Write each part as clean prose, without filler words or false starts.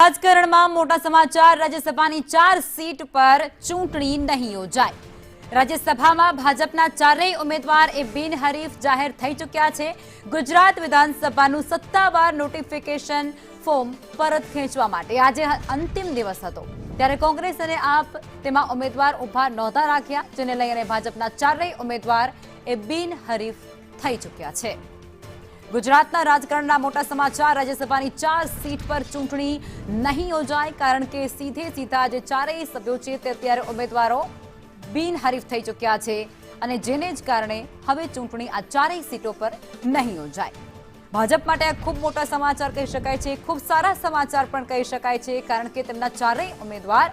રાજકારણમાં મોટા સમાચાર। રાજ્યસભાની 4 સીટ પર ચૂંટણી નહીં યોજાય। રાજ્યસભામાં ભાજપના ચારેય ઉમેદવાર બિનહરીફ જાહેર થઈ ચૂક્યા છે। ગુજરાત વિધાનસભાનું સત્તાવાર નોટિફિકેશન ફોર્મ પરત ખેંચવા માટે આજે અંતિમ દિવસ હતો, ત્યારે કોંગ્રેસ અને આપ તેમાં ઉમેદવાર ઉભા નહોતા રાખ્યા, જેને લઈને ભાજપના ચારેય ઉમેદવાર બિનહરીફ થઈ ચૂક્યા છે। ગુજરાતના રાજકારણના મોટા સમાચાર। રાજ્યસભાની 4 સીટ પર ચૂંટણી નહીં યોજાય, કારણ કે સીધા જે ચારેય સભ્યો છે તે અત્યારે ઉમેદવારો બિનહરીફ થઈ ચૂક્યા છે, અને જેને જ કારણે હવે ચૂંટણી આ ચારેય સીટો પર નહીં યોજાય। ભાજપ માટે આ ખૂબ મોટા સમાચાર કહી શકાય છે, ખૂબ સારા સમાચાર પણ કહી શકાય છે, કારણ કે તેમના ચારેય ઉમેદવાર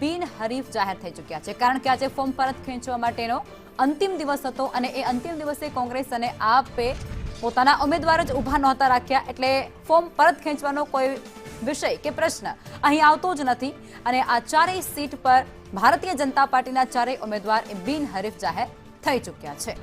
બિનહરીફ જાહેર થઈ ચૂક્યા છે। કારણ કે આજે ફોર્મ પરત ખેંચવા માટેનો અંતિમ દિવસ હતો, અને એ અંતિમ દિવસે કોંગ્રેસ અને આપે પોતાના ઉમેદવાર જ ઊભા નહોતા રાખ્યા, એટલે ફોર્મ પરત ખેંચવાનો કોઈ વિષય કે પ્રશ્ન અહીં આવતો જ નથી, અને આ ચારેય સીટ પર ભારતીય જનતા પાર્ટીના ચારેય ઉમેદવાર બિનહરીફ જાહેર થઈ ચૂક્યા છે।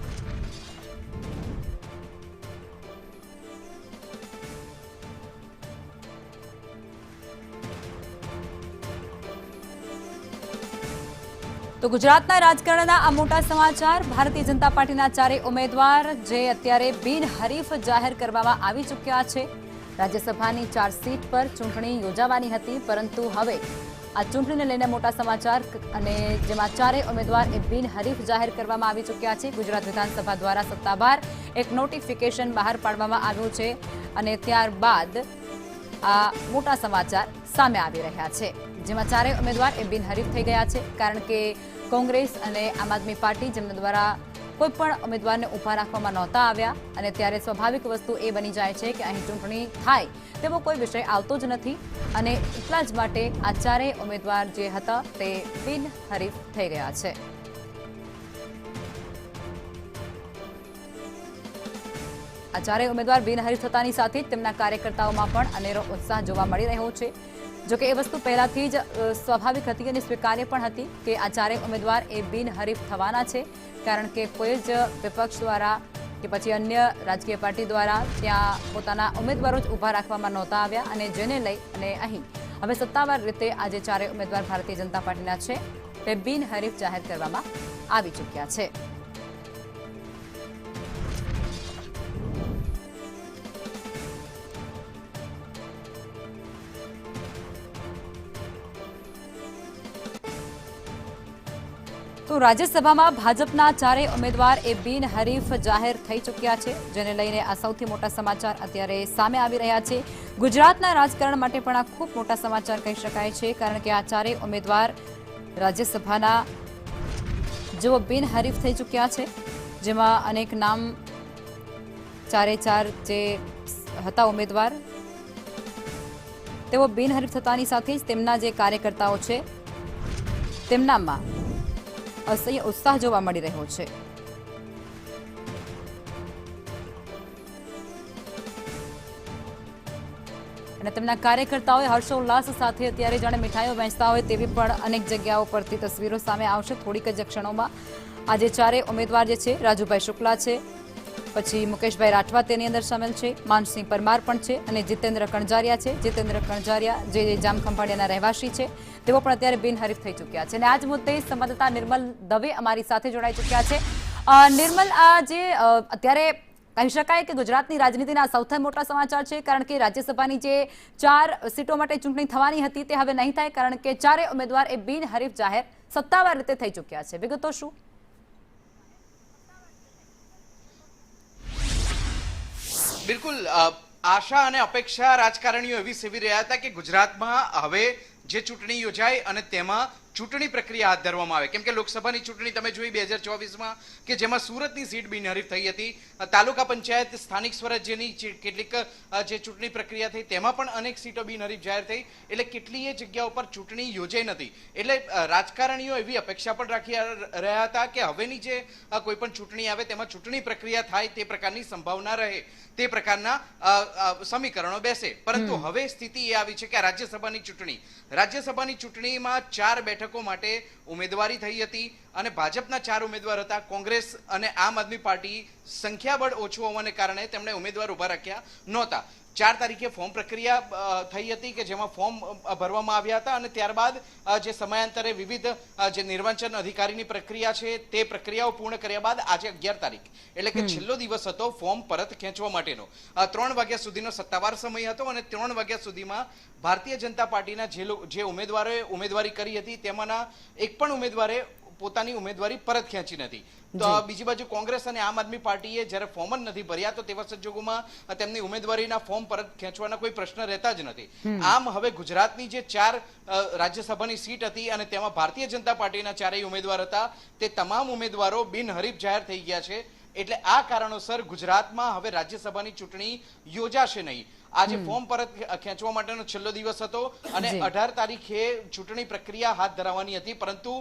તો ગુજરાતના રાજકારણના આ મોટા સમાચાર। ભારતીય જનતા પાર્ટીના ચારેય ઉમેદવાર જે અત્યારે બિનહરીફ જાહેર કરવામાં આવી ચૂક્યા છે। રાજ્યસભાની 4 સીટ પર ચૂંટણી યોજાવાની હતી, પરંતુ હવે આ ચૂંટણીને લઈને મોટા સમાચાર, અને જેમાં ચારેય ઉમેદવાર બિનહરીફ જાહેર કરવામાં આવી ચૂક્યા છે। ગુજરાત વિધાનસભા દ્વારા સત્તાવાર એક નોટિફિકેશન બહાર પાડવામાં આવ્યું છે, અને ત્યારબાદ આ મોટા સમાચાર સામે આવી રહ્યા છે, જેમાં ચારેય ઉમેદવાર બિનહરીફ થઈ ગયા છે। કારણ કે કોંગ્રેસ અને આમ આદમી પાર્ટી જેમના દ્વારા કોઈ પણ ઉમેદવારને ઊભા રાખવામાં નહોતા આવ્યા, અને ત્યારે સ્વાભાવિક વસ્તુ એ બની જાય છે કે અહીં ચૂંટણી થાય તેવો કોઈ વિષય આવતો જ નથી, અને એટલા જ માટે આ ચારેય ઉમેદવાર જે હતા તે બિનહરીફ થઈ ગયા છે। આ ચારેય ઉમેદવાર બિનહરીફ થતાની સાથે જ તેમના કાર્યકર્તાઓમાં પણ અનેરો ઉત્સાહ જોવા મળી રહ્યો છે। જોકે એ વસ્તુ પહેલાથી જ સ્વાભાવિક હતી અને સ્વીકાર્ય પણ હતી કે આ ચારેય ઉમેદવાર બિનહરીફ થવાના છે, કારણ કે કોઈ જ વિપક્ષ દ્વારા કે પછી અન્ય રાજકીય પાર્ટી દ્વારા ત્યાં પોતાના ઉમેદવારો જ ઊભા રાખવામાં નહોતા આવ્યા, અને જેને લઈ અને અહીં હવે સત્તાવાર રીતે આજે ચારેય ઉમેદવાર ભારતીય જનતા પાર્ટીના છે તે બિનહરીફ જાહેર કરવામાં આવી ચૂક્યા છે। તો રાજ્યસભામાં ભાજપના ચારેય ઉમેદવાર બિનહરીફ જાહેર થઈ ચૂક્યા છે, જેને લઈને આ સૌથી મોટા સમાચાર અત્યારે સામે આવી રહ્યા છે। ગુજરાતના રાજકારણ માટે પણ આ ખૂબ મોટા સમાચાર કહી શકાય છે, કારણ કે આ ચારેય ઉમેદવાર રાજ્યસભાના જેઓ બિનહરીફ થઈ ચૂક્યા છે, જેમાં અનેક નામ ચારે ચાર જે હતા ઉમેદવાર તેઓ બિનહરીફ થતાની સાથે જ તેમના જે કાર્યકર્તાઓ છે તેમનામાં અસહ્ય ઉત્સાહ જોવા મળી રહ્યો છે। અને તેમના કાર્યકર્તાઓએ હર્ષોલ્લાસ સાથે અત્યારે જાણે મીઠાઈઓ વહેંચતા હોય તેવી પણ અનેક જગ્યાઓ પરથી તસવીરો સામે આવશે થોડીક જ ક્ષણોમાં। આજે ચારેય ઉમેદવાર જે છે, રાજુભાઈ શુક્લા છે, પછી મુકેશભાઈ રાઠવા તેની અંદર સામેલ છે, માનસિંહ પરમાર પણ છે, અને જીતેન્દ્ર કણઝારિયા છે। જીતેન્દ્ર કણઝારિયા જે જામખંભાળિયાના રહેવાસી છે, તેઓ પણ અત્યારે બિનહરીફ થઈ ચૂક્યા છે, અને આજ મુદ્દે સંવાદદાતા નિર્મલ દવે અમારી સાથે જોડાઈ ચૂક્યા છે। નિર્મલ, આ જે અત્યારે કહી શકાય કે ગુજરાતની રાજનીતિના સૌથી મોટા સમાચાર છે, કારણ કે રાજ્યસભાની જે 4 સીટો માટે ચૂંટણી થવાની હતી તે હવે નહીં થાય, કારણ કે ચારેય ઉમેદવાર બિનહરીફ જાહેર સત્તાવાર રીતે થઈ ચૂક્યા છે। વિગતો શું? બિલકુલ, આશા અને અપેક્ષા રાજકારણીઓ એવી સેવી રહ્યા હતા કે ગુજરાતમાં હવે જે ચૂંટણી યોજાય અને તેમાં ચૂંટણી પ્રક્રિયા હાથ ધરવામાં આવે, કેમ કે લોકસભાની ચૂંટણી તમે જોઈ 2024માં કે જેમાં સુરતની સીટ બિનહરીફ થઈ હતી, તાલુકા પંચાયત સ્થાનિક સ્વરાજ્યની કેટલીક જે ચૂંટણી પ્રક્રિયા થઈ તેમાં પણ અનેક સીટો બિનહરીફ જાહેર થઈ, એટલે કેટલીય જગ્યાઓ પર ચૂંટણી યોજાઈ નથી, એટલે રાજકારણીઓ એવી અપેક્ષા પણ રાખી રહ્યા હતા કે હવેની જે કોઈ પણ ચૂંટણી આવે તેમાં ચૂંટણી પ્રક્રિયા થાય તે પ્રકારની સંભાવના રહે, તે પ્રકારના સમીકરણો બેસે। પરંતુ હવે સ્થિતિ એ આવી છે કે રાજ્યસભાની ચૂંટણીમાં 4 બેઠકો માટે ઉમેદવારી થઈ હતી, અને ભાજપના 4 ઉમેદવાર હતા। કોંગ્રેસ અને આમ આદમી પાર્ટી સંખ્યાબળ ઓછું હોવાને કારણે તેમણે ઉમેદવાર ઉભા રાખ્યા નહોતા। 4 તારીખે ફોર્મ પ્રક્રિયા થઈ હતી કે જેમાં ફોર્મ ભરવામાં આવ્યા હતા અને ત્યારબાદ જે સમયાંતરે વિવિધ જે નિર્વાચન અધિકારીની પ્રક્રિયા છે તે પ્રક્રિયાઓ પૂર્ણ કર્યા બાદ આજે 11 તારીખ એટલે કે છેલ્લો દિવસ હતો ફોર્મ પરત ખેંચવા માટેનો. 3 વાગ્યા સુધીનો સત્તાવાર સમય હતો અને 3 વાગ્યા સુધીમાં ભારતીય જનતા પાર્ટીના જે ઉમેદવારોએ ઉમેદવારી કરી હતી તેમાંના એક પણ ઉમેદવારે પોતાની ઉમેદવારી પરત ખેંચી નથી. તો બીજી બાજુ કોંગ્રેસ અને આમ આદમી પાર્ટીએ જ્યારે ફોર્મ જ નથી ભર્યા તો તેવા સંજોગોમાં તેમની ઉમેદવારીના ફોર્મ પરત ખેંચવાના કોઈ પ્રશ્ન રહેતા જ નથી. આમ હવે ગુજરાતની જે 4 રાજ્યસભાની સીટ હતી અને તેમાં ભારતીય જનતા પાર્ટીના 4 ઉમેદવાર હતા તે તમામ ઉમેદવારો બિનહરીફ જાહેર થઈ ગયા છે. એટલે આ કારણોસર ગુજરાતમાં હવે રાજ્યસભાની ચૂંટણી યોજાશે નહીં. આજે ફોર્મ પરત ખેંચવા માટેનો છેલ્લો દિવસ હતો અને 18 તારીખે ચૂંટણી પ્રક્રિયા હાથ ધરવાની હતી, પરંતુ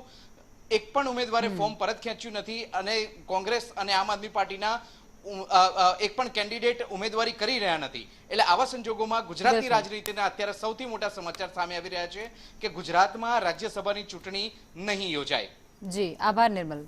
એક પણ ઉમેદવારે ફોર્મ પરત ખેંચ્યું નથી અને કોંગ્રેસ અને આમ આદમી પાર્ટીના એક પણ કેન્ડિડેટ ઉમેદવારી કરી રહ્યા નથી. એટલે આવા સંજોગોમાં ગુજરાતની રાજનીતિના અત્યારે સૌથી મોટા સમાચાર સામે આવી રહ્યા છે કે ગુજરાતમાં રાજ્યસભાની ચૂંટણી નહીં યોજાય. જી આભાર નિર્મલ.